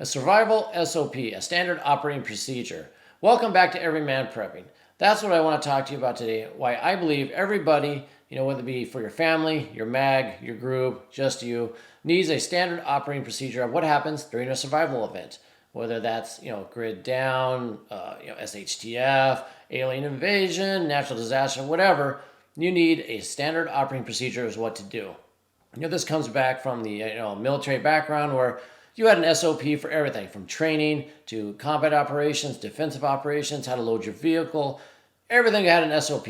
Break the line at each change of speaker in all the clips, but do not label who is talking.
A survival SOP, a standard operating procedure. Welcome back to Everyman Prepping. That's what I want to talk to you about today. Why I believe everybody, whether it be for your family, your mag, your group, just you, needs a standard operating procedure of what happens during a survival event. Whether that's, grid down, SHTF, alien invasion, natural disaster, whatever, you need a standard operating procedure is what to do. This comes back from the military background where you had an SOP for everything from training to combat operations, defensive operations, how to load your vehicle. Everything had an SOP.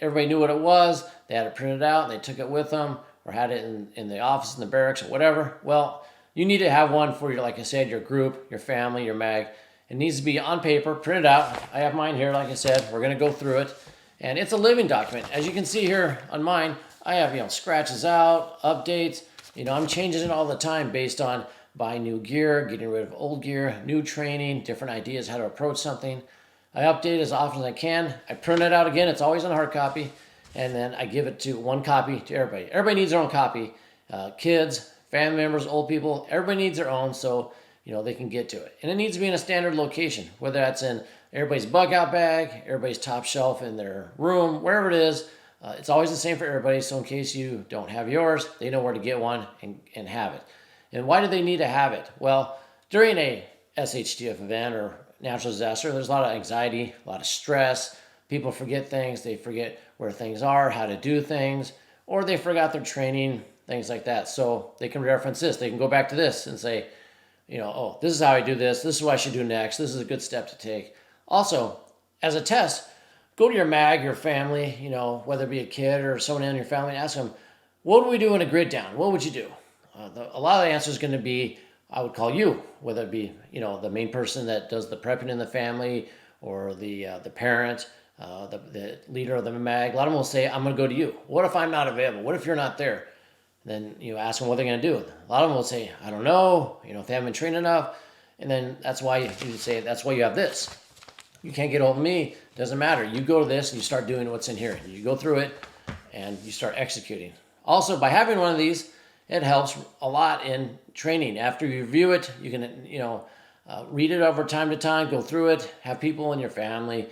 Everybody knew what it was. They had it printed out and they took it with them or had it in the office, in the barracks, or whatever. Well, you need to have one for your, like I said, your group, your family, your mag. It needs to be on paper, printed out. I have mine here, like I said. We're going to go through it. And it's a living document. As you can see here on mine, I have, scratches out, updates. I'm changing it all the time based on buying new gear, getting rid of old gear, new training, different ideas how to approach something. I update as often as I can. I print it out again. It's always on hard copy. And then I give it to one copy to everybody. Everybody needs their own copy. Kids, family members, old people, everybody needs their own so, they can get to it. And it needs to be in a standard location, whether that's in everybody's bug out bag, everybody's top shelf in their room, wherever it is. It's always the same for everybody. So in case you don't have yours, they know where to get one and have it. And why do they need to have it? Well, during a SHTF event or natural disaster, there's a lot of anxiety, a lot of stress. People forget things. They forget where things are, how to do things, or they forgot their training, things like that. So they can reference this. They can go back to this and say, oh, this is how I do this. This is what I should do next. This is a good step to take. Also, as a test, go to your mag, your family, whether it be a kid or someone in your family, and ask them, what would we do in a grid down? What would you do? A lot of the answer is going to be, I would call you, whether it be, the main person that does the prepping in the family or the parent, the leader of the mag. A lot of them will say, I'm going to go to you. What if I'm not available? What if you're not there? Then you ask them what they're going to do. A lot of them will say, I don't know, if they haven't been trained enough. And then that's why you say, that's why you have this. You can't get hold of me. Doesn't matter. You go to this and you start doing what's in here. You go through it and you start executing. Also, by having one of these, it helps a lot in training. After you review it, you can, read it over time to time, go through it, have people in your family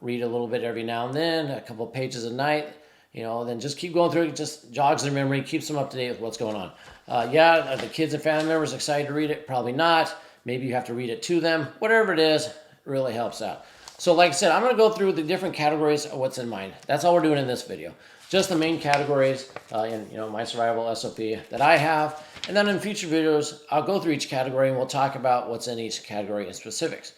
read a little bit every now and then, a couple of pages a night, then just keep going through it. It just jogs their memory, keeps them up to date with what's going on. Are the kids and family members excited to read it? Probably not. Maybe you have to read it to them. Whatever it is, it really helps out. So like I said, I'm going to go through the different categories of what's in mine. That's all we're doing in this video. Just the main categories in my survival SOP that I have. And then in future videos, I'll go through each category and we'll talk about what's in each category in specifics.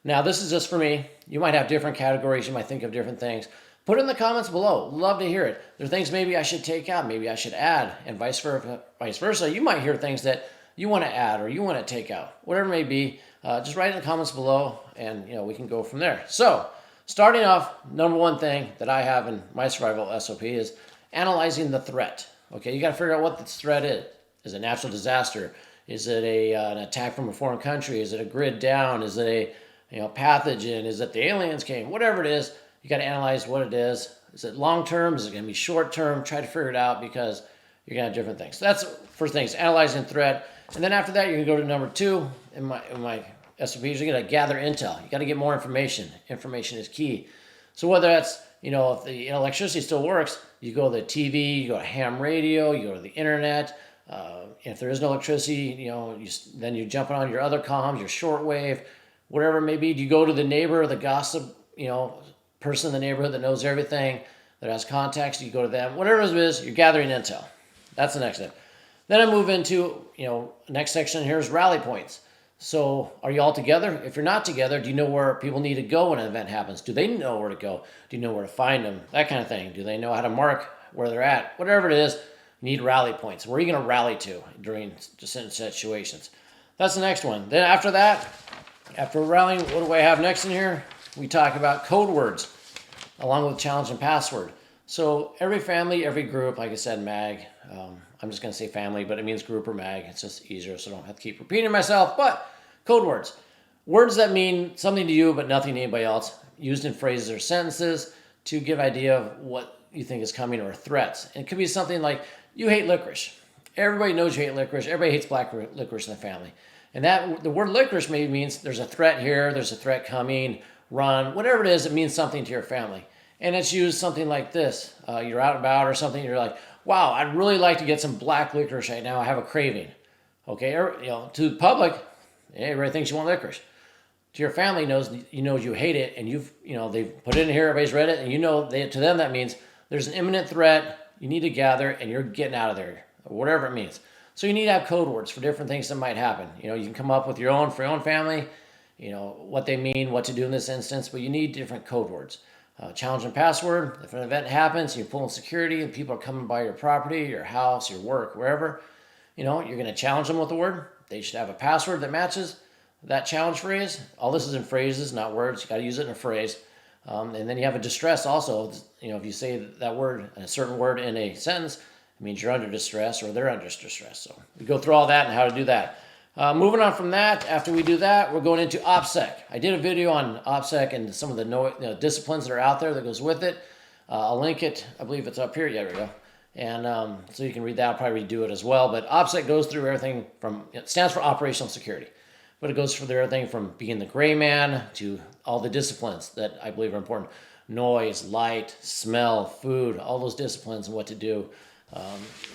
Now, this is just for me. You might have different categories. You might think of different things. Put it in the comments below. Love to hear it. There are things maybe I should take out, maybe I should add, and vice versa. You might hear things that you want to add or you want to take out. Whatever it may be, just write in the comments below and we can go from there. So, starting off, number one thing that I have in my survival SOP is analyzing the threat. Okay, you got to figure out what the threat is. Is it a natural disaster? Is it an attack from a foreign country? Is it a grid down? Is it a pathogen? Is it the aliens came? Whatever it is, you got to analyze what it is. Is it long term? Is it going to be short term? Try to figure it out because you're going to have different things. So that's first thing, is analyzing threat. And then after that, you're going to go to number two in my SOPs. You're going to gather intel. You got to get more information. Information is key. So whether that's, if the electricity still works, you go to the TV, you go to ham radio, you go to the internet. If there is no electricity, then you're jumping on your other comms, your shortwave, whatever it may be. You go to the neighbor, the gossip, person in the neighborhood that knows everything, that has contacts, you go to them. Whatever it is, you're gathering intel. That's the next step. Then I move into, next section here is rally points. So are you all together? If you're not together, do you know where people need to go when an event happens? Do they know where to go? Do you know where to find them? That kind of thing. Do they know how to mark where they're at? Whatever it is, you need rally points. Where are you going to rally to during certain situations? That's the next one. Then after that, after rallying, what do I have next in here? We talk about code words along with challenge and password. So every family, every group, like I said, mag, I'm just going to say family, but it means group or mag. It's just easier, so I don't have to keep repeating myself. But code words. Words that mean something to you but nothing to anybody else, used in phrases or sentences to give idea of what you think is coming or threats. And it could be something like, you hate licorice. Everybody knows you hate licorice. Everybody hates black licorice in the family. And that the word licorice maybe means there's a threat here, there's a threat coming, run, whatever it is, it means something to your family. And it's used something like this. You're out and about or something, you're like, wow, I'd really like to get some black licorice right now. I have a craving. Okay, to the public, everybody thinks you want licorice. To your family knows you hate it, and they've put it in here, everybody's read it, and to them that means there's an imminent threat, you need to gather, and you're getting out of there, or whatever it means. So you need to have code words for different things that might happen. You can come up with your own for your own family, what they mean, what to do in this instance, but you need different code words. Challenge and password. If an event happens, you're pulling security and people are coming by your property, your house, your work, wherever, you're going to challenge them with a word. They should have a password that matches that challenge phrase. All this is in phrases, not words. You got to use it in a phrase. And then you have a distress also. If you say that word, a certain word in a sentence, it means you're under distress or they're under distress. So we go through all that and how to do that. Moving on from that, after we do that, we're going into OPSEC. I did a video on OPSEC and some of the disciplines that are out there that goes with it. I'll link it. I believe it's up here. Yeah, there we go. And so you can read that. I'll probably redo it as well. But OPSEC goes through everything it stands for Operational Security. But it goes through everything from being the gray man to all the disciplines that I believe are important. Noise, light, smell, food, all those disciplines and what to do.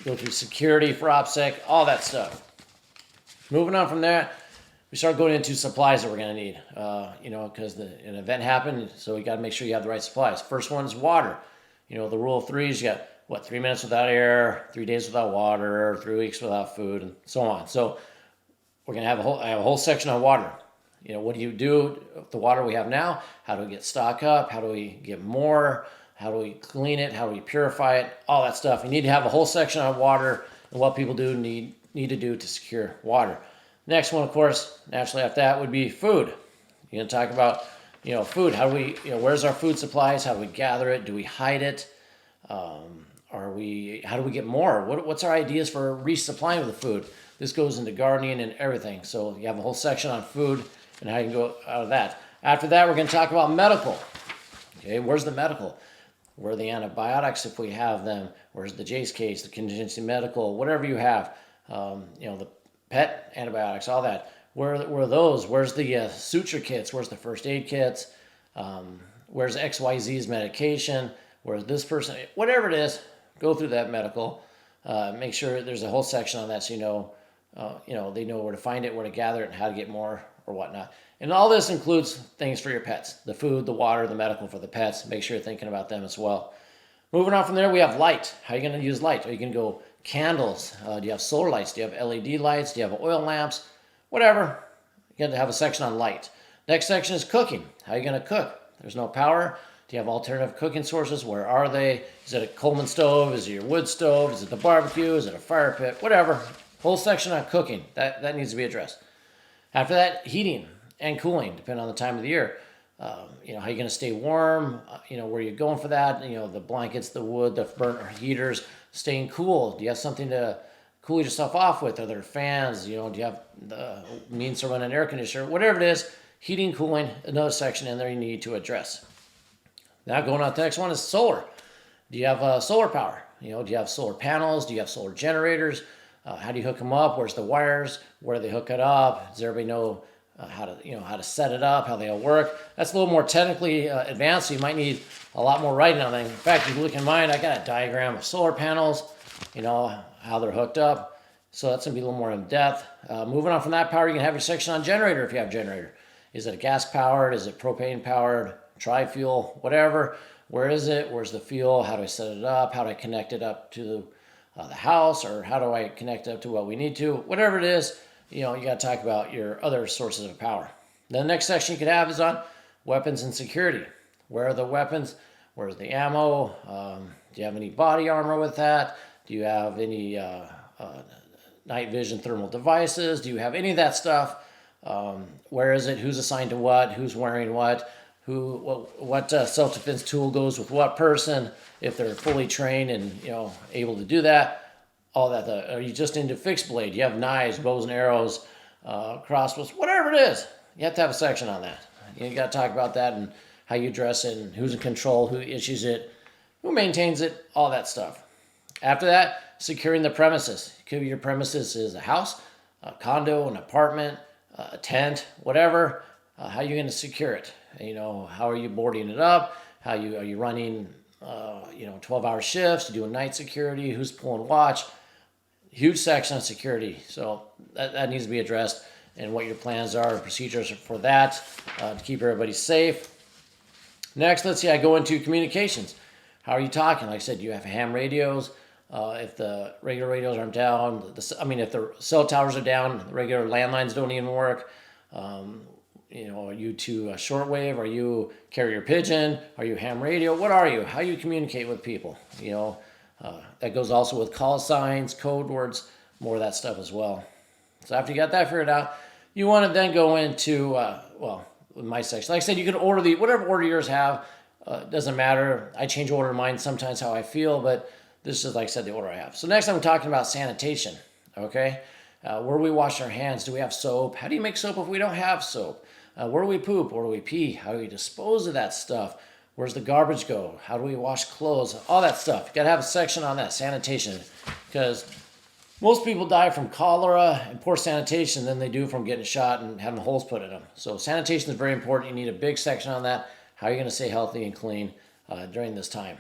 Go through security for OPSEC, all that stuff. Moving on from there, we start going into supplies that we're going to need, because an event happened, so you got to make sure you have the right supplies. First one is water. The rule of threes, you got, 3 minutes without air, 3 days without water, 3 weeks without food, and so on. So we're going to have a whole section on water. What do you do with the water we have now? How do we get stock up? How do we get more? How do we clean it? How do we purify it? All that stuff. You need to have a whole section on water and what people need to do to secure water. Next one, of course, naturally after that would be food. You're going to talk about, food. How do we, where's our food supplies? How do we gather it? Do we hide it? How do we get more? What's our ideas for resupplying the food? This goes into gardening and everything. So you have a whole section on food and how you can go out of that. After that, we're going to talk about medical. Okay, where's the medical? Where are the antibiotics if we have them? Where's the Jace case, the contingency medical, whatever you have? The pet antibiotics, all that. Where are those? Where's the suture kits? Where's the first aid kits? Where's XYZ's medication? Where's this person? Whatever it is, go through that medical. Make sure there's a whole section on that so they know where to find it, where to gather it, and how to get more or whatnot. And all this includes things for your pets. The food, the water, the medical for the pets. Make sure you're thinking about them as well. Moving on from there, we have light. How are you going to use light? Are you going to go candles? Do you have solar lights? Do you have LED lights? Do you have oil lamps? Whatever. You're going to have a section on light. Next section is cooking. How are you going to cook? There's no power. Do you have alternative cooking sources? Where are they? Is it a Coleman stove? Is it your wood stove? Is it the barbecue? Is it a fire pit? Whatever. Whole section on cooking. That needs to be addressed. After that, heating and cooling, depending on the time of the year. How you're going to stay warm, where you're going for that, the blankets, the wood, the burner heaters, staying cool. Do you have something to cool yourself off with? Are there fans? Do you have the means to run an air conditioner? Whatever it is, heating, cooling, another section in there you need to address. Now going on to the next one is solar. Do you have solar power? Do you have solar panels? Do you have solar generators? How do you hook them up? Where's the wires? Where do they hook it up? Does everybody know how to set it up, how they all work? That's a little more technically advanced, so you might need a lot more writing on that. In fact, if you look in mine, I got a diagram of solar panels, how they're hooked up. So that's going to be a little more in depth. Moving on from that power, you can have your section on generator if you have a generator. Is it gas powered? Is it propane powered? Tri-fuel? Whatever. Where is it? Where's the fuel? How do I set it up? How do I connect it up to the house? Or how do I connect it up to what we need to? Whatever it is, you got to talk about your other sources of power. The next section you could have is on weapons and security. Where are the weapons? Where's the ammo? Do you have any body armor with that? Do you have any night vision thermal devices? Do you have any of that stuff? Where is it? Who's assigned to what? Who's wearing what? What self-defense tool goes with what person? If they're fully trained and able to do that. All that. Are you just into fixed blade? You have knives, bows and arrows, crossbows, whatever it is. You have to have a section on that. You got to talk about that and how you dress it and who's in control, who issues it, who maintains it, all that stuff. After that, securing the premises. Could be your premises is a house, a condo, an apartment, a tent, whatever. How are you going to secure it? How are you boarding it up? Are you running 12-hour shifts? You doing night security? Who's pulling watch? Huge section on security. So that needs to be addressed, and what your plans are and procedures for that to keep everybody safe. Next, let's see, I go into communications. How are you talking? Like I said, you have ham radios. If the regular radios aren't down, if the cell towers are down, the regular landlines don't even work. Are you to shortwave? Are you carrier pigeon? Are you ham radio? What are you? How you communicate with people? That goes also with call signs, code words, more of that stuff as well. So after you got that figured out, you want to then go into, with my section. Like I said, you can order whatever order yours have. Doesn't matter. I change order mine sometimes how I feel, but this is, like I said, the order I have. So next I'm talking about sanitation, okay? Where do we wash our hands? Do we have soap? How do you make soap if we don't have soap? Where do we poop? Where do we pee? How do we dispose of that stuff? Where's the garbage go? How do we wash clothes? All that stuff. You got to have a section on that, sanitation, because most people die from cholera and poor sanitation than they do from getting shot and having holes put in them. So sanitation is very important. You need a big section on that. How are you going to stay healthy and clean during this time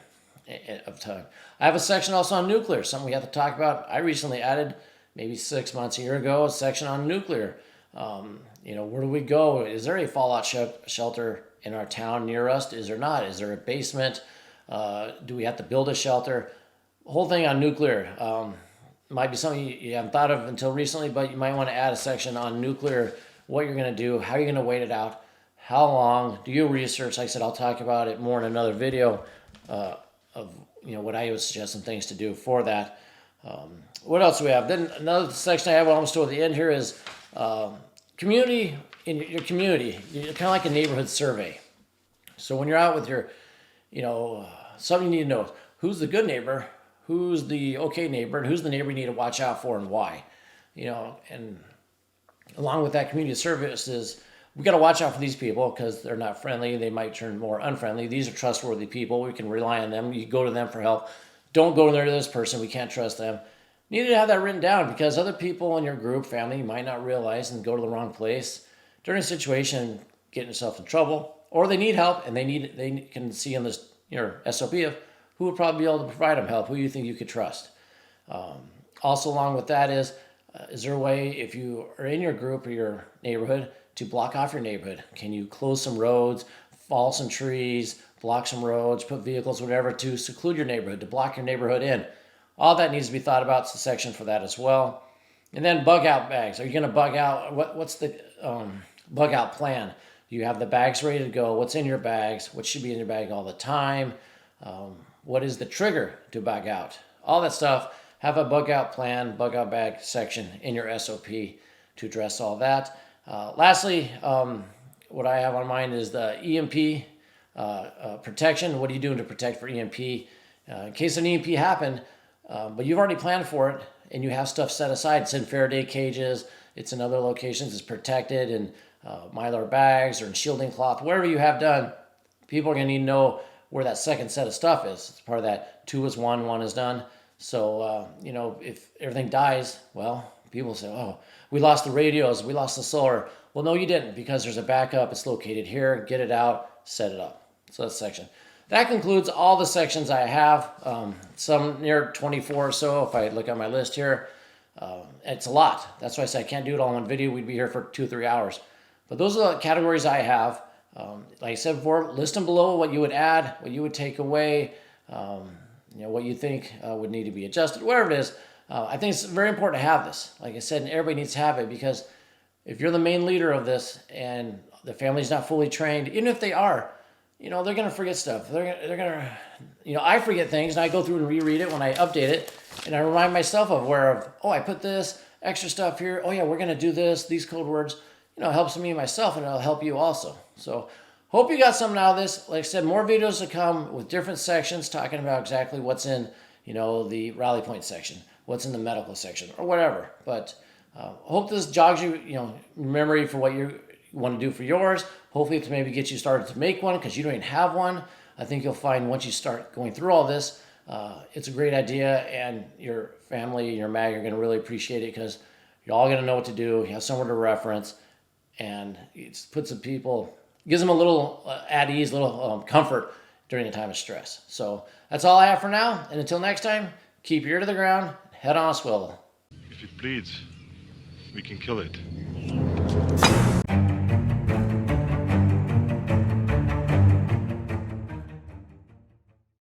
of time? I have a section also on nuclear, something we have to talk about. I recently added, maybe 6 months, a year ago, a section on nuclear. Where do we go? Is there a fallout shelter in our town near us? Is there not? Is there a basement? Do we have to build a shelter? The whole thing on nuclear might be something you haven't thought of until recently, but you might want to add a section on nuclear, what you're going to do, how you're going to wait it out, how long, do your research. Like I said, I'll talk about it more in another video of what I would suggest some things to do for that. What else do we have? Then another section I have almost toward the end here is community. In your community, you're kind of like a neighborhood survey. So when you're out with your, something you need to know: who's the good neighbor, who's the okay neighbor, and who's the neighbor you need to watch out for and why. And along with that, community services, we got to watch out for these people because they're not friendly. They might turn more unfriendly. These are trustworthy people. We can rely on them. You go to them for help. Don't go to this person. We can't trust them. You need to have that written down because other people in your group, family, might not realize and go to the wrong place during a situation, getting yourself in trouble, or they need help and they can see in this your SOP of who would probably be able to provide them help, who you think you could trust. Also, along with that is there a way, if you are in your group or your neighborhood, to block off your neighborhood? Can you close some roads, fall some trees, block some roads, put vehicles, whatever, to seclude your neighborhood, to block your neighborhood in? All that needs to be thought about. It's a section for that as well. And then bug out bags. Are you going to bug out? What's the bug out plan? You have the bags ready to go. What's in your bags? What should be in your bag all the time? What is the trigger to bug out? All that stuff. Have a bug out plan, bug out bag section in your SOP to address all that. Lastly, what I have on mind is the EMP protection. What are you doing to protect for EMP? In case an EMP happened, but you've already planned for it and you have stuff set aside. It's in Faraday cages. It's in other locations. It's protected in Mylar bags or in shielding cloth. Whatever you have done, people are going to need to know where that second set of stuff is. It's part of that 2 is 1, 1 is done. So, if everything dies, well, people say, oh, we lost the radios, we lost the solar. Well, no, you didn't, because there's a backup. It's located here. Get it out, set it up. So that's section. That concludes all the sections I have. Some near 24 or so, if I look at my list here. It's a lot. That's why I say I can't do it all in one video. We'd be here for 2-3 hours. But those are the categories I have. Like I said before, list them below what you would add, what you would take away, what you think would need to be adjusted, whatever it is. I think it's very important to have this. Like I said, and everybody needs to have it, because if you're the main leader of this and the family's not fully trained, even if they are, they're going to forget stuff. They're going to, I forget things and I go through and reread it when I update it, and I remind myself I put this extra stuff here. Oh yeah, we're going to do this, these code words. It helps me myself, and it'll help you also. So hope you got something out of this. Like I said, more videos to come with different sections talking about exactly what's in, the rally point section, what's in the medical section, or whatever. But hope this jogs you, memory for what you want to do for yours. Hopefully to maybe get you started to make one, because you don't even have one. I think you'll find once you start going through all this, it's a great idea, and your family and your mag are going to really appreciate it, because you're all going to know what to do. You have somewhere to reference. and it puts the people, gives them a little at ease, a little comfort during a time of stress. So that's all I have for now. And until next time, keep your ear to the ground, head on a swivel.
If it bleeds, we can kill it.